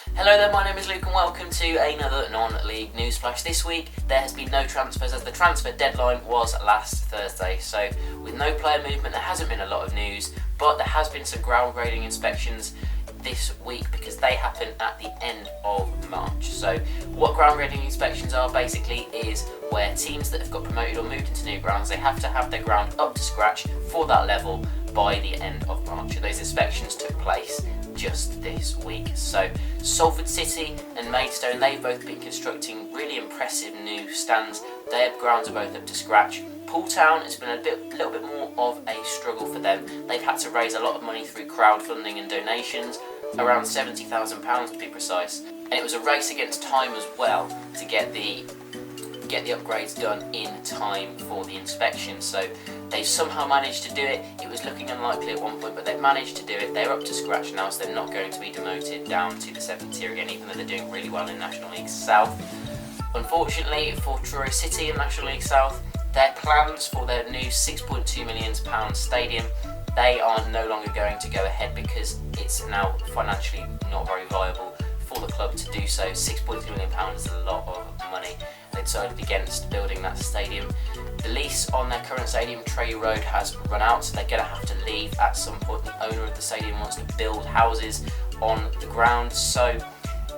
Hello there, my name is Luke and welcome to another non-league news flash. This week there has been no transfers as the transfer deadline was last Thursday. So with no player movement there hasn't been a lot of news, but there has been some ground grading inspections this week because they happen at the end of March. So what ground grading inspections are basically is where teams that have got promoted or moved into new grounds, they have to have their ground up to scratch for that level by the end of March. And those inspections took place just this week. So Salford City and Maidstone, they've both been constructing really impressive new stands. Their grounds are both up to scratch. Poole Town has been a little bit more of a struggle for them. They've had to raise a lot of money through crowdfunding and donations, around £70,000 to be precise. And it was a race against time as well to get the upgrades done in time for the inspection. So they somehow managed to do it. It was looking unlikely at one point, but they've managed to do it. They're up to scratch now, so they're not going to be demoted down to the 7th tier again, even though they're doing really well in National League South. Unfortunately for Truro City in National League South, their plans for their new £6.2 million stadium, they are no longer going to go ahead because it's now financially not very viable for the club to do so. £6.2 million is a lot of money. They decided against building that stadium. The lease on their current stadium, Trey Road, has run out, so they're going to have to leave at some point. The owner of the stadium wants to build houses on the ground, so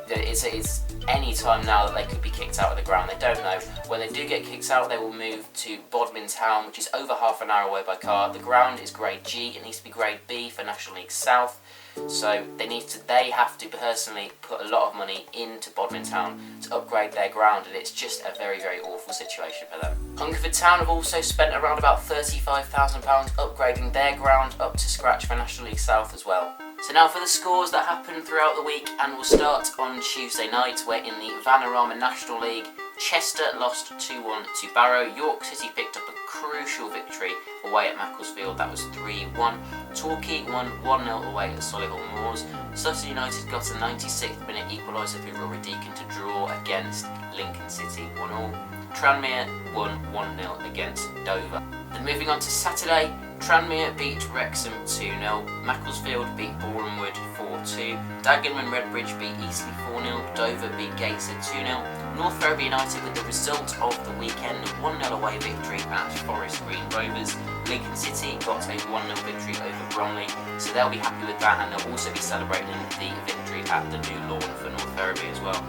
it's any time now that they could be kicked out of the ground. They don't know. When they do get kicked out, they will move to Bodmin Town, which is over half an hour away by car. The ground is grade G, it needs to be grade B for National League South. So they have to personally put a lot of money into Bodmin Town to upgrade their ground, and it's just a very, very awful situation for them. Hungerford Town have also spent around about £35,000 upgrading their ground up to scratch for National League South as well. So now for the scores that happened throughout the week, and we'll start on Tuesday night, where in the Vanarama National League, Chester lost 2-1 to Barrow. York City picked up a crucial victory away at Macclesfield, that was 3-1. Torquay won 1-0 away at Solihull Moors. Sutton United got a 96th minute equaliser through Rory Deacon to draw against Lincoln City 1-1. Tranmere won 1-0 against Dover. Then moving on to Saturday, Tranmere beat Wrexham 2-0, Macclesfield beat Bournemouth 4-2, Dagenham and Redbridge beat Eastleigh 4-0, Dover beat Gateshead 2-0, North Ferriby United with the result of the weekend, 1-0 away victory at Forest Green Rovers. Lincoln City got a 1-0 victory over Bromley, so they'll be happy with that, and they'll also be celebrating the victory at the new lawn for North Ferriby as well.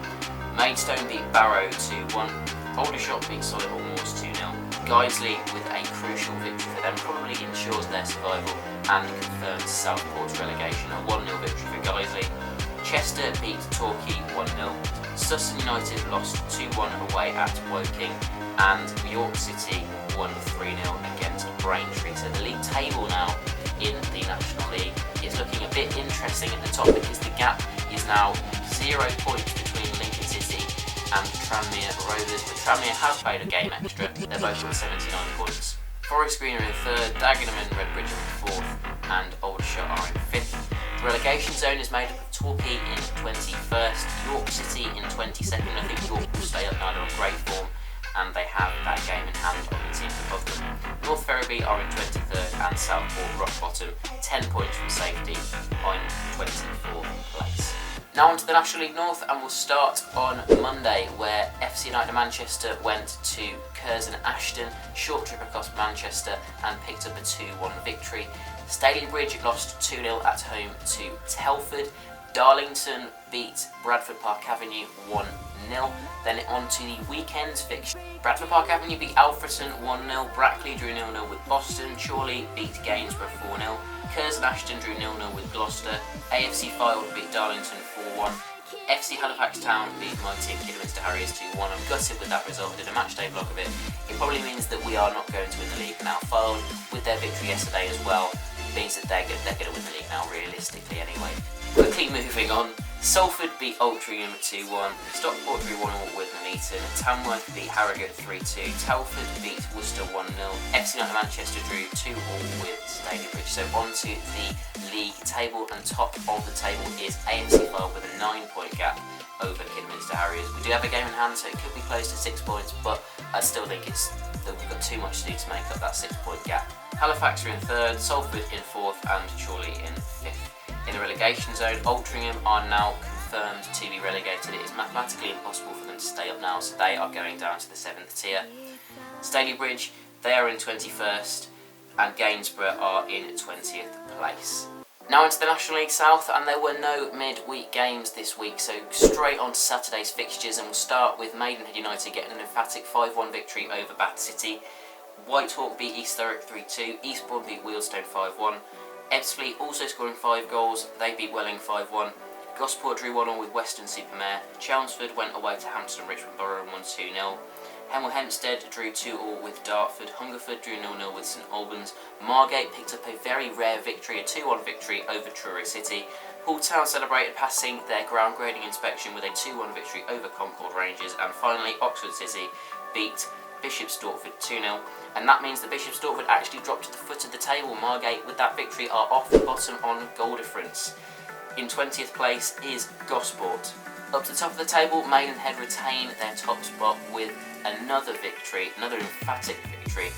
Maidstone beat Barrow 2-1, Aldershot beat Solihull Moors 2-0. Guiseley with a crucial victory for them, probably ensures their survival and confirms Southport's relegation. A 1-0 victory for Guiseley. Chester beat Torquay 1-0. Sutton United lost 2-1 away at Woking, and York City won 3-0 against Braintree. So the league table now in the National League is looking a bit interesting at the top because the gap is now 0 points between Lincoln City and Tranmere Rovers, but Tranmere have played a game extra. They're both on 79 points. Forest Green are in 3rd, Dagenham and Redbridge are in 4th, and Aldershot are in 5th. The relegation zone is made up of Torquay in 21st, York City in 22nd. I think York will stay up now, they're on great form, and they have that game in hand on the teams above them. North Ferriby are in 23rd, and Southport rock bottom, 10 points from safety, on 24th place. Now on to the National League North, and we'll start on Monday, where FC United Manchester went to Curzon Ashton, short trip across Manchester, and picked up a 2-1 victory. Stalybridge lost 2-0 at home to Telford. Darlington beat Bradford Park Avenue 1-0. Then on to the weekend's fixture. Bradford Park Avenue beat Alfreton 1-0. Brackley drew 0-0 with Boston. Chorley beat Gainsborough 4-0. Curzon Ashton drew 0-0 with Gloucester. AFC Fylde beat Darlington 4-1. FC Halifax Town beat my team Kidderminster Harriers 2-1. I'm gutted with that result. I did a matchday vlog of it. It probably means that we are not going to win the league now. Fylde, with their victory yesterday as well, means that they're going to win the league now, realistically anyway. Quickly moving on, Salford beat Altrincham 2-1, Stockport drew 1-0 with Nuneaton, Tamworth beat Harrogate 3-2, Telford beat Worcester 1-0, FC United Manchester drew 2-2 with Stalybridge. So on to the league table, and top of the table is AFC Fylde with a 9-point gap over Kidderminster Harriers. We do have a game in hand, so it could be close to 6 points, but I still think that we've got too much to do to make up that 6-point gap. Halifax are in 3rd, Salford in 4th, and Chorley in 5th. In the relegation zone, Altrincham are now confirmed to be relegated. It is mathematically impossible for them to stay up now, so they are going down to the 7th tier. Stalybridge, they are in 21st, and Gainsborough are in 20th place. Now into the National League South, and there were no mid-week games this week, so straight on to Saturday's fixtures, and we'll start with Maidenhead United getting an emphatic 5-1 victory over Bath City. Whitehawk beat East Thurrock 3-2, Eastbourne beat Wealdstone 5-1, Ebbsfleet also scoring 5 goals, they beat Welling 5-1, Gosport drew 1-1 with Weston-super-Mare, Chelmsford went away to Hampton and Richmond Borough and won 2-0, Hemel Hempstead drew 2-2 with Dartford, Hungerford drew 0-0 with St Albans, Margate picked up a very rare victory, a 2-1 victory over Truro City, Hall Town celebrated passing their ground grading inspection with a 2-1 victory over Concord Rangers, and finally Oxford City beat Bishop Stortford 2-0, and that means the Bishop Stortford actually dropped to the foot of the table. Margate with that victory are off the bottom on goal difference. In 20th place is Gosport. Up to the top of the table, Maidenhead retain their top spot with another victory, another emphatic victory.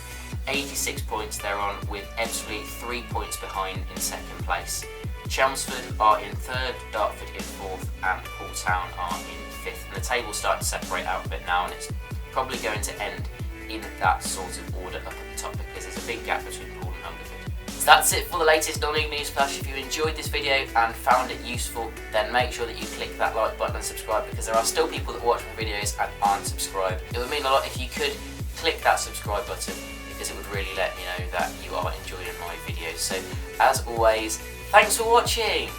86 points they're on, with Ebbsfleet 3 points behind in 2nd place. Chelmsford are in 3rd, Dartford in 4th, and Hall Town are in 5th. And the table's starting to separate out a bit now, and it's probably going to end in that sort of order up at the top, because there's a big gap between Poole and Hungerford. So that's it for the latest non-league news flash. If you enjoyed this video and found it useful, then make sure that you click that like button and subscribe, because there are still people that watch my videos and aren't subscribed. It would mean a lot if you could click that subscribe button, because it would really let me know that you are enjoying my videos. So as always, thanks for watching!